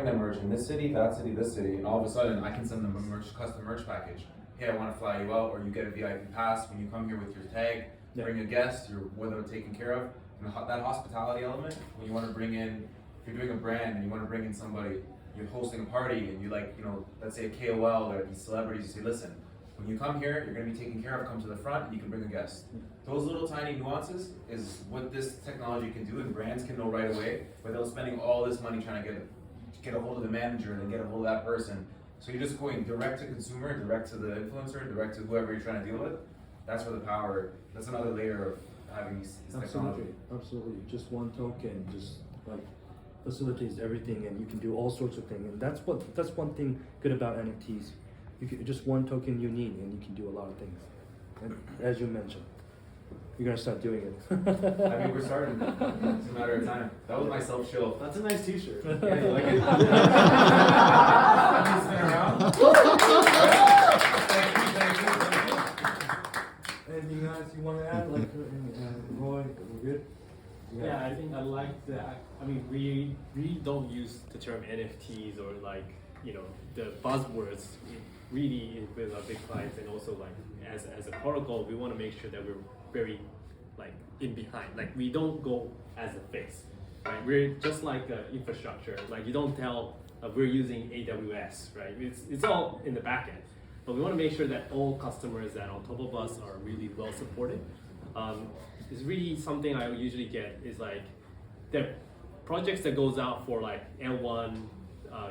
bring their merch in this city, that city, this city, and all of a sudden I can send them a custom merch package. Hey, I want to fly you out, or you get a VIP pass when you come here with your tag. Bring a guest, you're with them taken care of. And that hospitality element, when you want to bring in, if you're doing a brand and you want to bring in somebody, you're hosting a party and you like, let's say a KOL or these celebrities, you say, listen, when you come here, you're going to be taken care of, come to the front and you can bring a guest. Those little tiny nuances is what this technology can do, and brands can know right away without spending all this money trying to get a hold of the manager and then get a hold of that person. So you're just going direct to consumer, direct to the influencer, direct to whoever you're trying to deal with. That's where the power, that's another layer of having these technology. Absolutely. Just one token, just like facilitates everything, and you can do all sorts of things. And that's one thing good about NFTs. Just one token you need, and you can do a lot of things. And as you mentioned, you're gonna start doing it. I mean, we're starting. It's a matter of time. That was my self-show. That's a nice T-shirt. Yeah, you like it? Spin around. Anything else you want to add, like Roy? We're good. Yeah, I think I like that. I mean, we really don't use the term NFTs or like the buzzwords really with our big clients, and also like as a protocol, we want to make sure that we're very like in behind. Like we don't go as a face, right? We're just like infrastructure. Like you don't tell we're using AWS, right? It's all in the back end. But we want to make sure that all customers that are on top of us are really well supported. It's really something I usually get is like the projects that goes out for like L1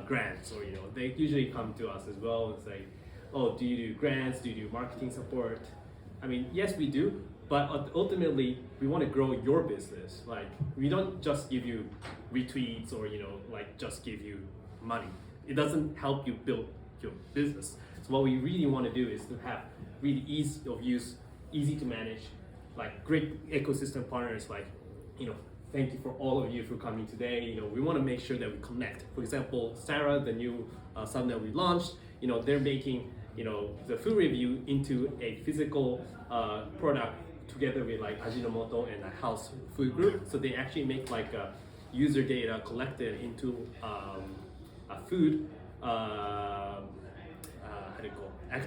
grants, or they usually come to us as well and say, oh, do you do grants? Do you do marketing support? I mean, yes, we do, but ultimately we want to grow your business. Like we don't just give you retweets or like just give you money. It doesn't help you build your business. So what we really want to do is to have really ease of use, easy to manage, like great ecosystem partners. Like, thank you for all of you for coming today. We want to make sure that we connect. For example, Sarah, the new sub that we launched, they're making the food review into a physical product together with like Ajinomoto and a house food group. So they actually make like a user data collected into a food.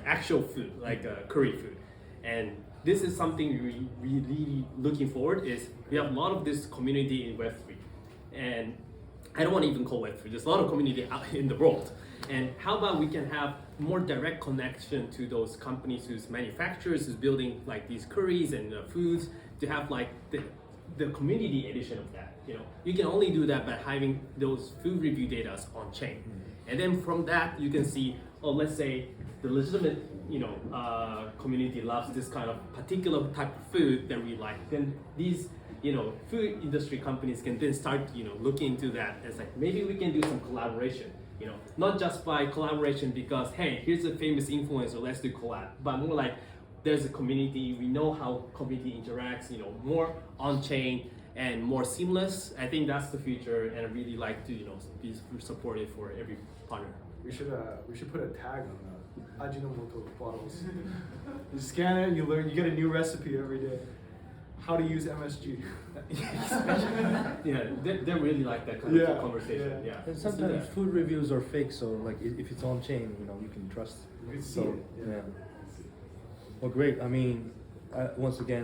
Actual food, like curry food. And this is something we really looking forward is we have a lot of this community in Web3. And I don't want to even call Web3, there's a lot of community out in the world. And how about we can have more direct connection to those companies whose manufacturers is building like these curries and foods, to have like the community edition of that. You can only do that by having those food review data on chain. And then from that you can see, let's say the legitimate community loves this kind of particular type of food that we like, then these food industry companies can then start looking into that as like maybe we can do some collaboration, not just by collaboration because hey, here's a famous influencer, let's do collab, but more like there's a community, we know how community interacts, more on chain and more seamless. I think that's the future, and I really like to be supportive for every partner. We should put a tag on Ajinomoto bottles. You scan it, you learn, you get a new recipe every day. How to use MSG. Yeah, they really like that kind of conversation. Yeah. And sometimes food reviews are fake, so like if it's on chain, you can trust. You can see it. Yeah. Well, great. I mean, once again.